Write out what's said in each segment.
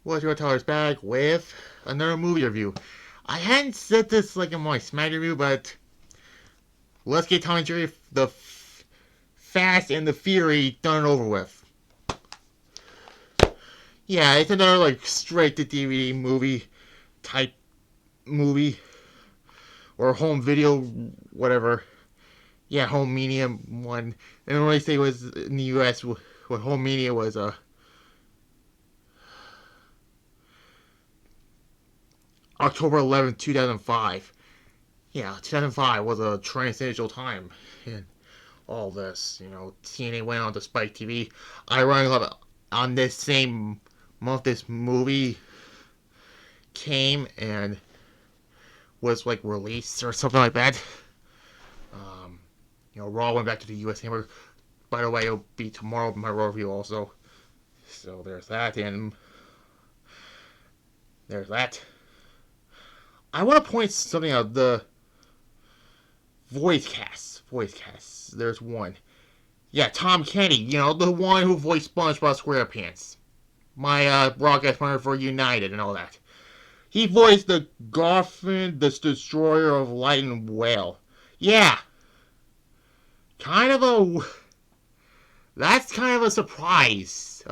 What's your Tyler's back with another movie review. I hadn't said this like in my Smack review, but let's get Tom and Jerry the Fast and the Fury done and over with. Yeah, it's another like straight to DVD movie type movie or home video, whatever. Yeah, home media one. And when I say it was in the U.S., what home media was October 11th, 2005. Yeah, 2005 was a transcendental time in all this. TNA went on to Spike TV. Ironically, on this same month, this movie came and was like released or something like that. Um, Raw went back to the U.S. Network. By the way, it'll be tomorrow my Raw review also. So there's that, and there's that. I want to point something out. The voice casts. Voice casts. There's one. Yeah, Tom Kenny. The one who voiced SpongeBob SquarePants. My broadcast partner for United and all that. He voiced the Garfin, the Destroyer of Light and Whale. Yeah. Kind of a... That's kind of a surprise.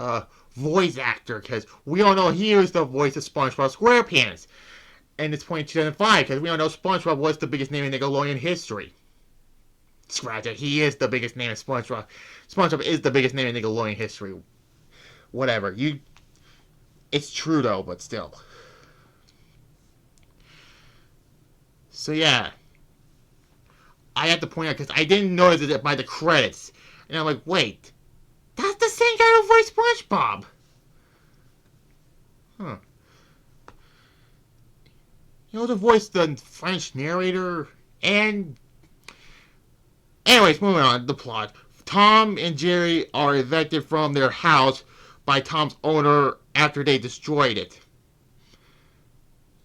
Voice actor, because we all know he was the voice of SpongeBob SquarePants. And it's 2005, because we all know SpongeBob was the biggest name in Nickelodeon history. Scratch it. He is the biggest name in SpongeBob. SpongeBob is the biggest name in Nickelodeon history. Whatever. It's true, though, but still. So, yeah. I have to point out, because I didn't notice it by the credits. And I'm like, wait. That's the same guy who voiced SpongeBob. Huh. To voice the French narrator. And... Anyways, moving on. The plot. Tom and Jerry are evicted from their house by Tom's owner after they destroyed it.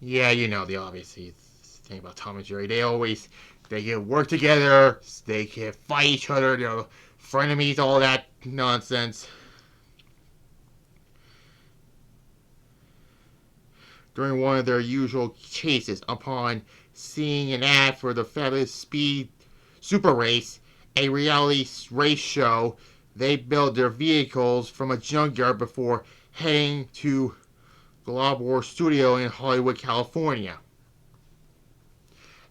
Yeah, the obvious thing about Tom and Jerry. They can work together, they can fight each other, frenemies, all that nonsense. During one of their usual chases, upon seeing an ad for the Fabulous Speed Super Race, a reality race show, they build their vehicles from a junkyard before heading to Glob War Studio in Hollywood, California.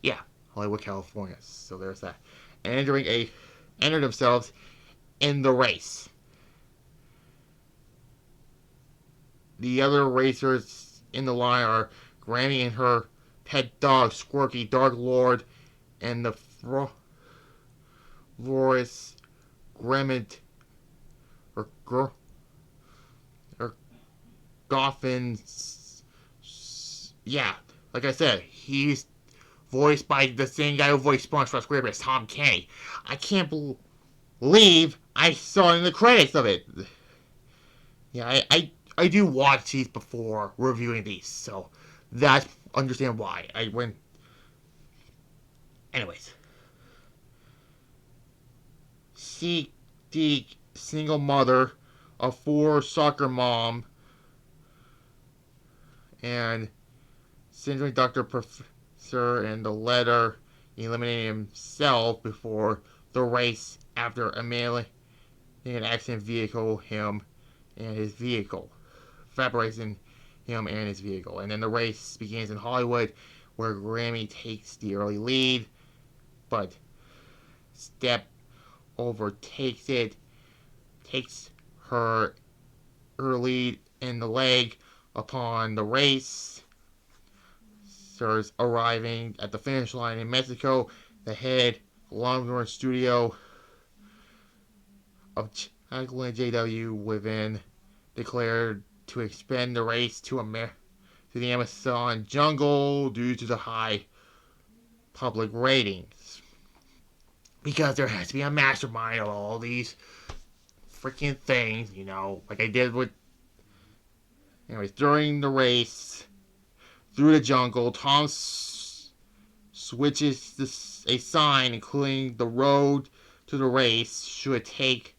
Yeah, Hollywood, California. So there's that. And enter themselves in the race. The other racers in the line are Grammy and her pet dog, Squirky, Dark Lord, and the Voris Gremit or Goffin. Yeah, like I said, he's voiced by the same guy who voiced SpongeBob SquarePants, Tom Kenny. I can't believe I saw it in the credits of it. Yeah, I do watch these before reviewing these, so that's understand why I went. Anyways, she, the single mother of 4 soccer mom and syndrome doctor professor, and the letter eliminating himself before the race after immediately an accident vehicle him and his vehicle, fabricating him and his vehicle. And then the race begins in Hollywood, where Grammy takes the early lead, but Step overtakes it, takes her lead in the leg upon the race. Stars arriving at the finish line in Mexico. The head long-run studio of JW within declared to expand the race to the Amazon jungle due to the high public ratings. Because there has to be a mastermind of all these freaking things, like I did with. Anyways, during the race through the jungle, Tom switches a sign, including the road to the race should take,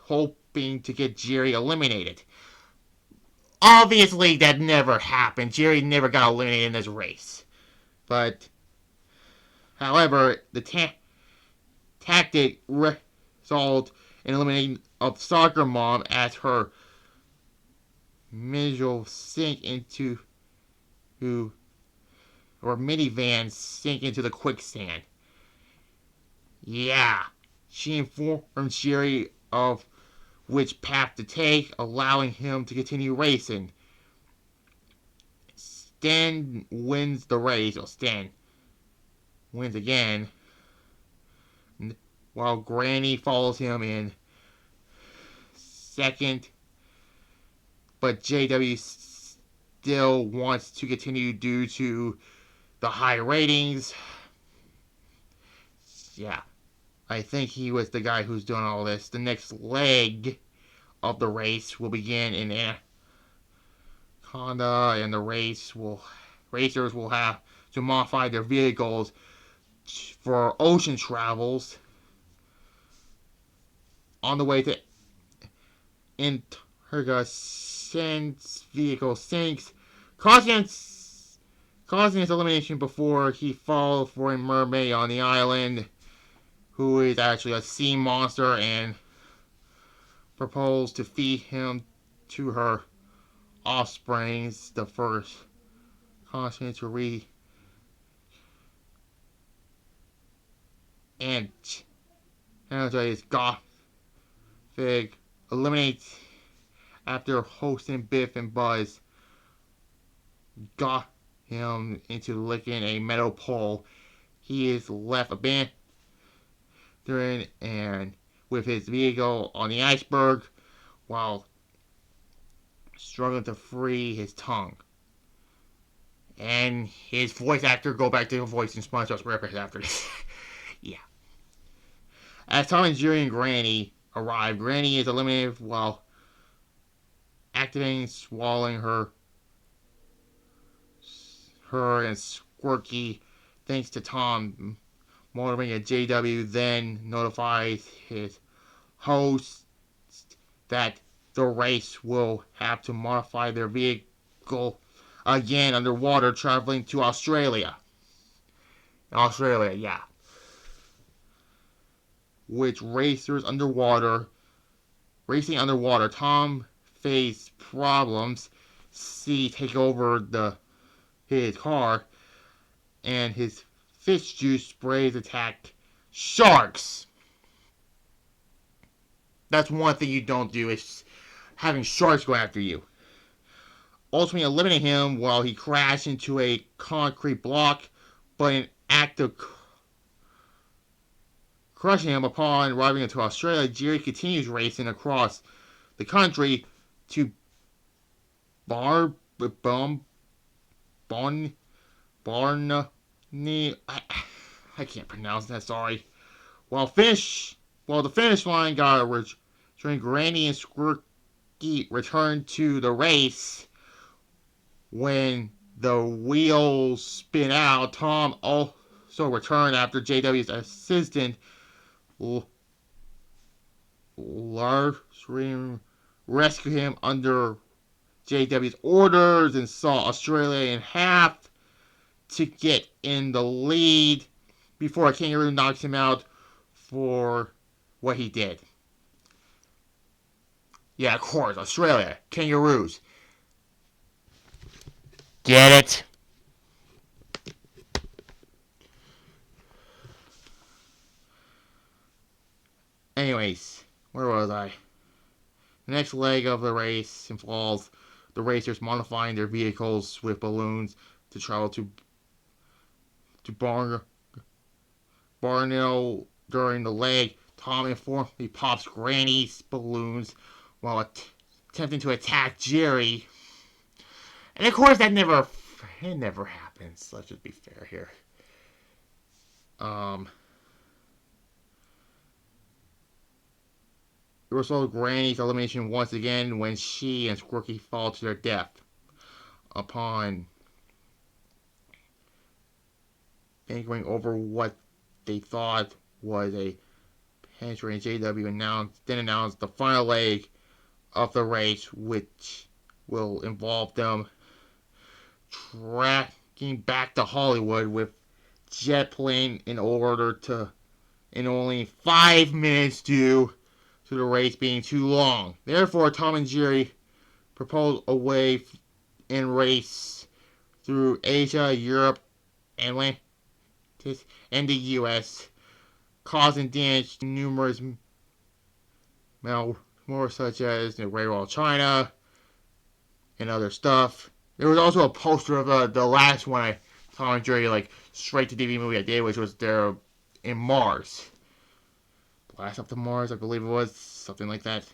hoping to get Jerry eliminated. Obviously, that never happened. Jerry never got eliminated in this race. But, however, the tactic resulted in eliminating a soccer mom as her miserable sink into or minivan sink into the quicksand. Yeah, she informed Jerry of which path to take, allowing him to continue racing. Stan wins the race, or Stan wins again, while Granny follows him in second, but JW still wants to continue due to the high ratings. Yeah, I think he was the guy who's doing all this. The next leg of the race will begin in Anaconda, and racers will have to modify their vehicles for ocean travels on the way to Antarctica. Vehicle sinks, causing his elimination before he falls for a mermaid on the island, who is actually a sea monster, and proposed to feed him to her offsprings. The first continent to read and is Gothic eliminates after hosting Biff and Buzz got him into licking a metal pole. He is left abandoned and with his vehicle on the iceberg while struggling to free his tongue. And his voice actor go back to voicing SpongeBob SquarePants after this. Yeah. As Tom and Jerry and Granny arrive, Granny is eliminated while activating swallowing her and Squirky, thanks to Tom motoring a JW, then notifies his host that the race will have to modify their vehicle again underwater, traveling to Australia. Australia, yeah. Which racing underwater, Tom faced problems. C take over his car, and his fish juice sprays attack sharks. That's one thing you don't do, is having sharks go after you. Ultimately eliminating him while he crashed into a concrete block, but in act of crushing him upon arriving into Australia, Jerry continues racing across the country to Barney. I can't pronounce that. Sorry. While the finish line got during Granny and Squirky returned to the race. When the wheels spin out, Tom also returned after JW's assistant Larstream rescued him under JW's orders and saw Australia in half to get in the lead before a kangaroo knocks him out for what he did. Yeah, of course, Australia, kangaroos. Get it? Anyways, where was I? The next leg of the race involves the racers modifying their vehicles with balloons to travel to Borneo. During the leg, Tom informally pops Granny's balloons while attempting to attack Jerry. And of course, it never happens. Let's just be fair here. It was also Granny's elimination once again when she and Squirky fall to their death. Upon banqueting over what they thought was a penetrating JW, announced the final leg of the race, which will involve them tracking back to Hollywood with jet plane in order to in only 5 minutes due to the race being too long. Therefore, Tom and Jerry propose a way and race through Asia, Europe, Atlantis, and the U.S., causing damage to numerous more such as the Great Wall of China and other stuff. There was also a poster of the last one I Tom and Jerry like straight to DVD movie I did, which was there in Mars. Blast up to Mars, I believe it was something like that.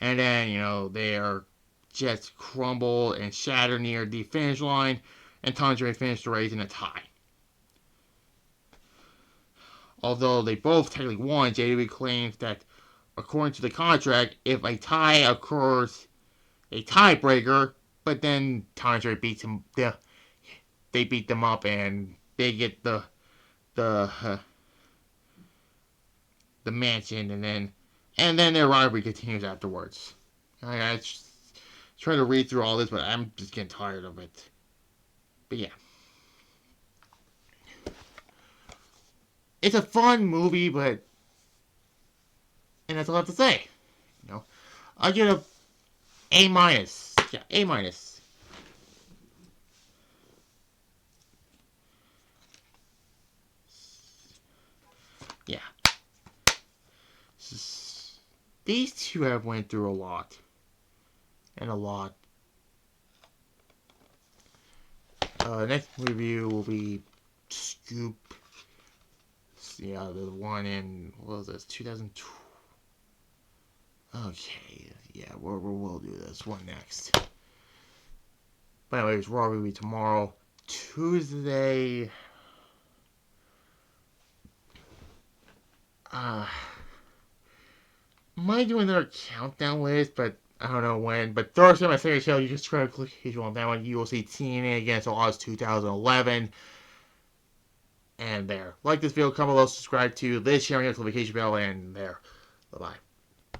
And then their jets crumble and shatter near the finish line, and Tom and Jerry finished the race in a tie. Although they both technically won, JW claims that according to the contract, if a tie occurs, a tiebreaker, but then Tom and Jerry beats him. They beat them up and they get the mansion, and then their rivalry continues afterwards. I try to read through all this, but I'm just getting tired of it. But yeah, it's a fun movie, and that's all I have to say. I'll give it A minus. Yeah, A minus. Yeah. These two have went through a lot. And a lot. Next review will be Scoop. Yeah, the one in, what was this, 2002? Okay, yeah, we'll do this one next. But anyways, Raw review tomorrow. Tuesday. Might do another countdown list, but I don't know when. But Thursday, my favorite show, you just try to click on that one. You will see TNA against August 2011. And there. Like this video, comment below, subscribe to this, share my notification bell, and there. Bye-bye.